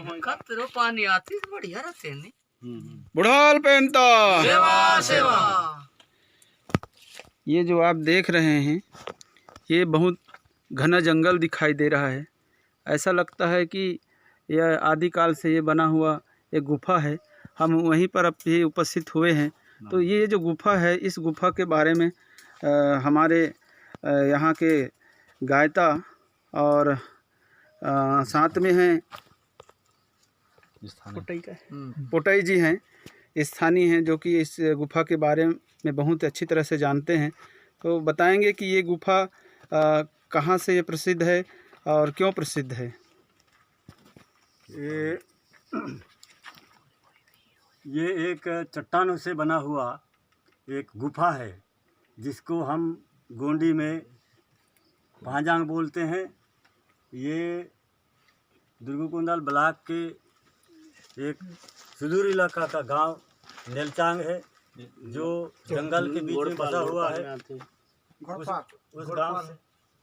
कतरो पानी आती है बढ़िया रहते हैं। बुढ़ाल पहनता सेवा सेवा। ये जो आप देख रहे हैं ये बहुत घना जंगल दिखाई दे रहा है। ऐसा लगता है कि यह आदिकाल से ये बना हुआ एक गुफा है। हम वहीं पर अब भी उपस्थित हुए हैं। तो ये जो गुफा है इस गुफा के बारे में हमारे यहाँ के गायता और साथ में हैं पोटई जी हैं, स्थानीय हैं, जो कि इस गुफा के बारे में बहुत अच्छी तरह से जानते हैं। तो बताएंगे कि ये गुफा कहाँ से ये प्रसिद्ध है और क्यों प्रसिद्ध है। ये एक चट्टानों से बना हुआ एक गुफा है जिसको हम गोंडी में भांजांग बोलते हैं। ये दुर्गुकुंडल ब्लॉक के एक सुदूर इलाका का गांव नेलचांग है जो जंगल के बीच में बसा हुआ है।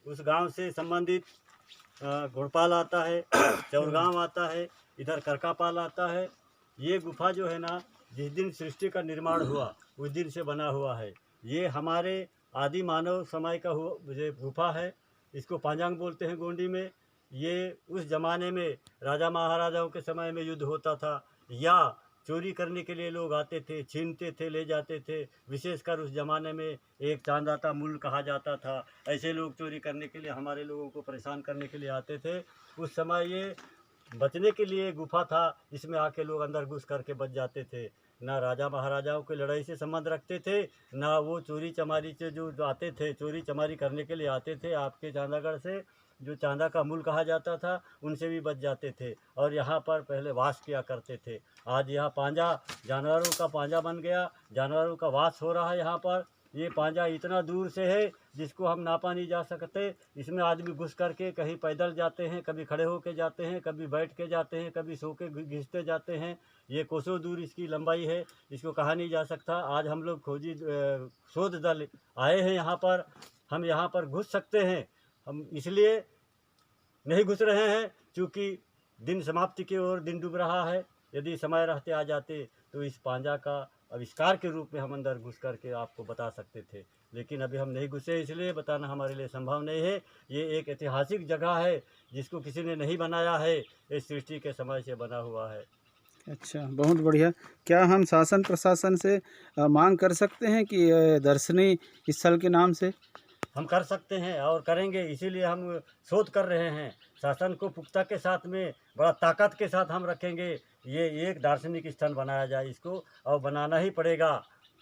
उस गांव से संबंधित घोड़पाल आता है, चौरगांव आता है, इधर करकापाल आता है। ये गुफा जो है ना, जिस दिन सृष्टि का निर्माण हुआ उस दिन से बना हुआ है। ये हमारे आदि मानव समय का गुफा है। इसको पांजांग बोलते हैं गोंडी में। ये उस ज़माने में राजा महाराजाओं के समय में युद्ध होता था या चोरी करने के लिए लोग आते थे, छीनते थे, ले जाते थे। विशेषकर उस ज़माने में एक चांदाता मूल कहा जाता था। ऐसे लोग चोरी करने के लिए हमारे लोगों को परेशान करने के लिए आते थे। उस समय ये बचने के लिए गुफा था, इसमें आके लोग अंदर घुस करके बच जाते थे। ना राजा महाराजाओं की लड़ाई से संबंध रखते थे, ना वो चोरी चमारी से जो आते थे, चोरी चमारी करने के लिए आते थे आपके चांदागढ़ से, जो चांदा का मूल कहा जाता था, उनसे भी बच जाते थे और यहाँ पर पहले वास किया करते थे। आज यहाँ पांजा जानवरों का पांजा बन गया, जानवरों का वास हो रहा है यहाँ पर। ये पांजा इतना दूर से है जिसको हम नापा नहीं जा सकते। इसमें आदमी घुस करके कहीं पैदल जाते हैं, कभी खड़े होके जाते हैं, कभी बैठ के जाते हैं, कभी सो के घिसते जाते हैं। ये कोसों दूर इसकी लंबाई है, इसको कहा नहीं जा सकता। आज हम लोग खोजी शोध दल आए हैं यहाँ पर, हम यहाँ पर घुस सकते हैं। हम इसलिए नहीं घुस रहे हैं क्योंकि दिन समाप्ति की ओर दिन डूब रहा है। यदि समय रहते आ जाते तो इस पांजा का आविष्कार के रूप में हम अंदर घुस करके आपको बता सकते थे, लेकिन अभी हम नहीं घुसे, इसलिए बताना हमारे लिए संभव नहीं है। ये एक ऐतिहासिक जगह है जिसको किसी ने नहीं बनाया है, इस सृष्टि के समय से बना हुआ है। अच्छा, बहुत बढ़िया। क्या हम शासन प्रशासन से मांग कर सकते हैं कि दर्शनीय स्थल के नाम से? हम कर सकते हैं और करेंगे, इसीलिए हम शोध कर रहे हैं। शासन को पुख्ता के साथ में बड़ा ताकत के साथ हम रखेंगे। ये एक दार्शनिक स्थल बनाया जाए, इसको और बनाना ही पड़ेगा।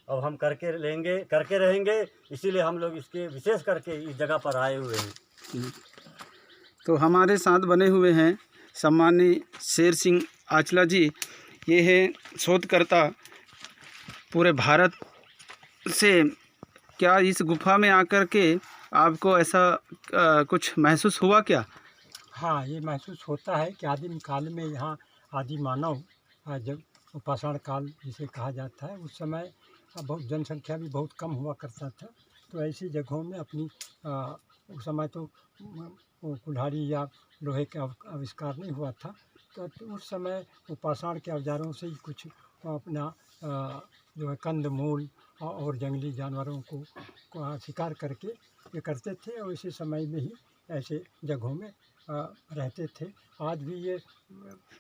अब हम करके लेंगे, करके रहेंगे, इसीलिए हम लोग इसके विशेष करके इस जगह पर आए हुए हैं। तो हमारे साथ बने हुए हैं सम्मानीय शेर सिंह आचला जी। ये है शोधकर्ता पूरे भारत से। क्या इस गुफा में आकर के आपको ऐसा कुछ महसूस हुआ क्या? हाँ, ये महसूस होता है कि आदिम काल में यहाँ आदि मानव जब उपासना काल जिसे कहा जाता है, उस समय बहुत जनसंख्या भी बहुत कम हुआ करता था। तो ऐसी जगहों में अपनी उस समय तो कुल्हाड़ी या लोहे का आविष्कार नहीं हुआ था, तो उस समय उपासना के औजारों से ही कुछ अपना जो है कंद मूल और जंगली जानवरों को शिकार करके ये करते थे और इसी समय में ही ऐसे जगहों में रहते थे। आज भी ये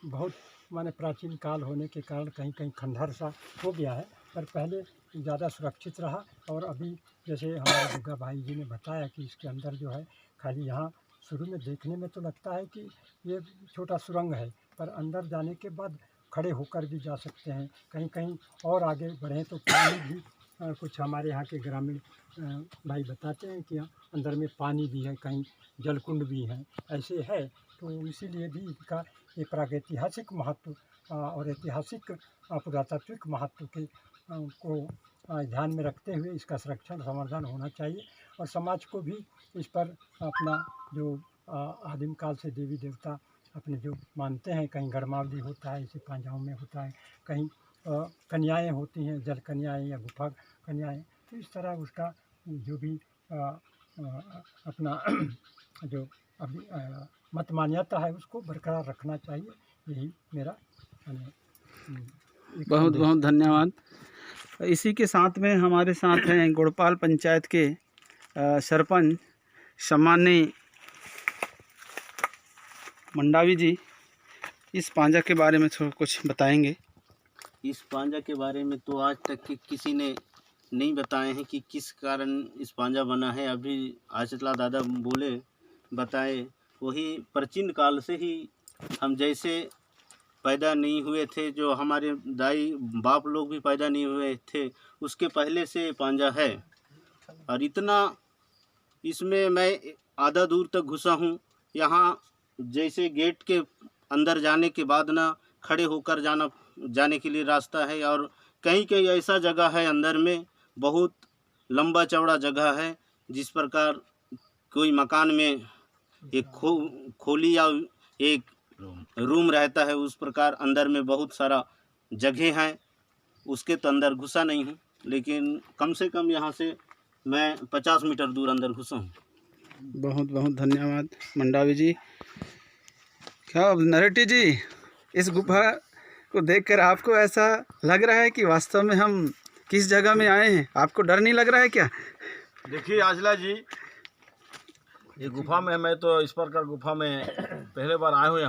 बहुत माने प्राचीन काल होने के कारण कहीं कहीं खंडहर सा हो गया है, पर पहले ज़्यादा सुरक्षित रहा। और अभी जैसे हमारे दुर्गा भाई जी ने बताया कि इसके अंदर जो है खाली यहाँ शुरू में देखने में तो लगता है कि ये छोटा सुरंग है, पर अंदर जाने के बाद खड़े होकर भी जा सकते हैं। कहीं कहीं और आगे बढ़ें तो पानी भी कुछ हमारे यहाँ के ग्रामीण भाई बताते हैं कि अंदर में पानी भी है, कहीं जलकुंड भी हैं, ऐसे है। तो इसीलिए भी इसका ये प्रागैतिहासिक महत्व और ऐतिहासिक पुरातात्विक महत्व के को ध्यान में रखते हुए इसका संरक्षण संवर्धन होना चाहिए। और समाज को भी इस पर अपना जो आदिम काल से देवी देवता अपने जो मानते हैं, कहीं गढ़मावली होता है, इसी पांजाओं में होता है, कहीं कन्याएँ होती हैं, जल कन्याएँ या गुफा कन्याएँ। तो इस तरह उसका जो भी अपना जो अभी मत मान्यता है उसको बरकरार रखना चाहिए। यही मेरा बहुत बहुत धन्यवाद। इसी के साथ में हमारे साथ हैं गुड़पाल पंचायत के सरपंच सम्माननीय मंडावी जी। इस पांजा के बारे में थोड़ा कुछ बताएंगे। इस पांजा के बारे में तो आज तक किसी ने नहीं बताए हैं कि किस कारण इस पांजा बना है। अभी आचला दादा बोले बताए, वही प्राचीन काल से ही हम जैसे पैदा नहीं हुए थे, जो हमारे दाई बाप लोग भी पैदा नहीं हुए थे, उसके पहले से पांजा है। और इतना इसमें मैं आधा दूर तक घुसा हूँ। यहाँ जैसे गेट के अंदर जाने के बाद ना खड़े होकर जाने के लिए रास्ता है, और कहीं कहीं ऐसा जगह है अंदर में बहुत लंबा चौड़ा जगह है, जिस प्रकार कोई मकान में एक खोली या एक रूम रहता है, उस प्रकार अंदर में बहुत सारा जगह है। उसके तो अंदर घुसा नहीं हूँ, लेकिन कम से कम यहाँ से मैं 50 मीटर दूर अंदर घुसा हूँ। बहुत बहुत धन्यवाद मंडावी जी। क्या नरेटी जी, इस गुफा को देखकर आपको ऐसा लग रहा है कि वास्तव में हम किस जगह में आए हैं? आपको डर नहीं लग रहा है क्या? देखिए आजला जी, ये गुफा में मैं तो इस प्रकार गुफा में पहले बार आया हूँ।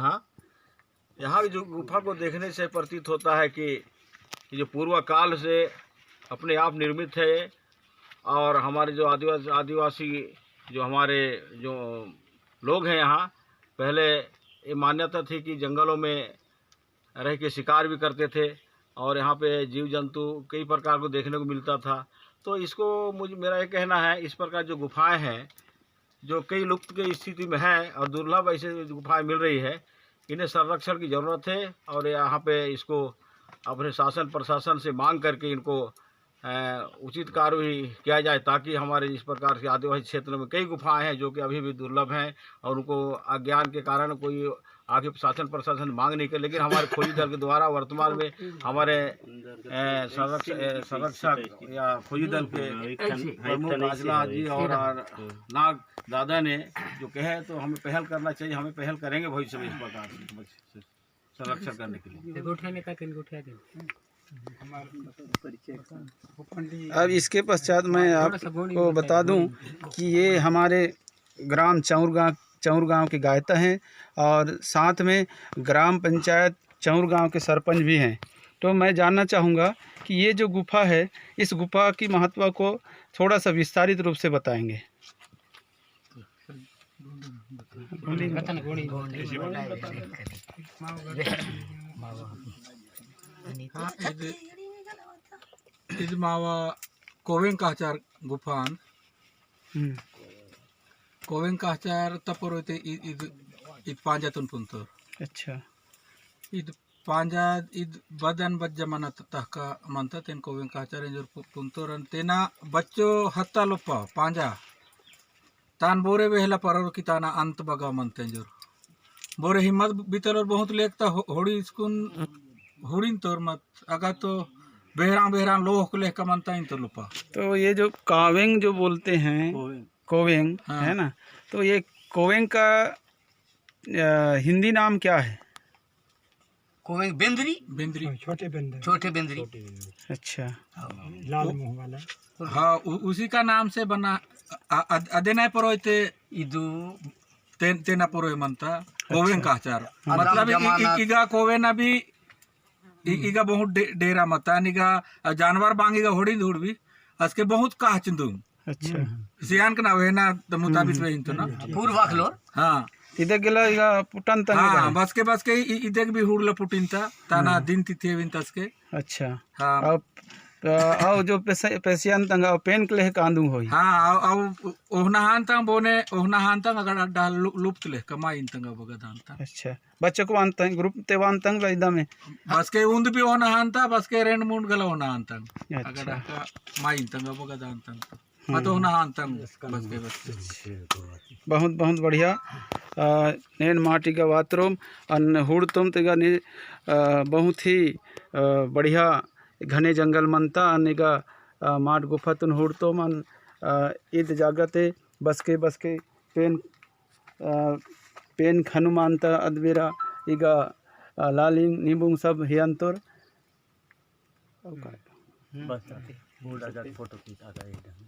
यहाँ की जो गुफा को देखने से प्रतीत होता है कि ये पूर्व काल से अपने आप निर्मित है, और हमारे जो आदिवासी जो हमारे जो लोग हैं यहाँ, पहले ये मान्यता थी कि जंगलों में रह के शिकार भी करते थे, और यहाँ पे जीव जंतु कई प्रकार को देखने को मिलता था। तो इसको मेरा ये कहना है, इस प्रकार जो गुफाएं हैं जो कई लुप्त की स्थिति में है और दुर्लभ ऐसे गुफाएं मिल रही है, इन्हें संरक्षण की ज़रूरत है। और यहाँ पे इसको अपने शासन प्रशासन से मांग करके इनको उचित कार्रवाई किया जाए, ताकि हमारे इस प्रकार के आदिवासी क्षेत्र में कई गुफाएं हैं जो कि अभी भी दुर्लभ हैं, और उनको अज्ञान के कारण कोई आगे शासन प्रशासन मांग नहीं कर। लेकिन हमारे खोजी दल के द्वारा वर्तमान में हमारे संरक्षक या खोजी दल के प्रमुख आजला जी और नाग दादा ने जो कहे, तो हमें पहल करना चाहिए। हमें पहल करेंगे भविष्य में इस प्रकार से संरक्षण करने के लिए। अब इसके पश्चात मैं आपको बता दूं कि ये हमारे ग्राम चौर गांव के गायता हैं, और साथ में ग्राम पंचायत चौर गांव के सरपंच भी हैं। तो मैं जानना चाहूँगा कि ये जो गुफा है, इस गुफा की महत्व को थोड़ा सा विस्तारित रूप से बताएंगे। ఇది మావా కోవెంకాచార్ గుఫాన్ కోవెంకాచార్ తపరోతే ఇది పాంజాతున్ పుంతో अच्छा ఇది पांजा इद बदन बज्जा मना तहका मनता तेन कोवెంకాచార్ इंजर पुंतोरन तेना बच्चो हत्ता लोपा पांजा तान बोरे वेहला परर की ताना अंत बगा मनते इंजर बोरे हिम्मत भीतर बहुत लेकता होड़ी स्कून होड़ीन तोर मत अगा तो बेहराम लोह को लेकर मनता इन तो लुपा। तो ये जो कावेंग जो बोलते हैं, कोवेंग हाँ। है ना, तो ये कोवेंग का हिंदी नाम क्या है? कोवेंग बेंद्री, बेंद्री छोटे बंदर छोटे बेंद्री। अच्छा, लाल मुंह वाला। हाँ उसी का नाम से बना अदेनाय परोयते इदु तेना परोय मनता कोवెంకాచార్ मतलब इगा कोवेन अभी इगा बहुत डेरा मता निगा जानवर बांगीगा होड़ी धूड़ भी असके बहुत काह चिंदू। अच्छा, सियान का ना वेना तो मुताबिक वे इंतो ना पूर्व वाखलोर। हाँ इधर गेला इगा पुटन तंग हाँ बस के इधर भी हुड़ला पुटिनता ताना दिन तिथे विंतस के। अच्छा, हाँ और जो पेशियन तंग पेन के लिए कांदू होई। हाँ अब ओहना हान तंग बोने ओहना हान तंग अगर डाल लुप्त ले कमाई तंग बगदान तंग। अच्छा, बच्चों को आनता है ग्रुप तेवान तंग इदा में बस के उन्द भी ओहना हान था बस के रेंड मुंड गला ओहना हान तंग अच्छा। अगर का माई तंग बगदान तंग मत ओहना हान तंग बस के बहुत बहुत बढ़िया। नेन माटी का वातरोम अन हुड़ तुम तेगा ने बहुत ही बढ़िया घने जंगल मनता अनेगा माट गुफा तुन हुड़ तो मन ईद जागते बस के पेन खनु मानता अदबेरा इगा लाली नींबू सब हियंतोर बस बोर्ड आजाद फोटो खींचा था एकदम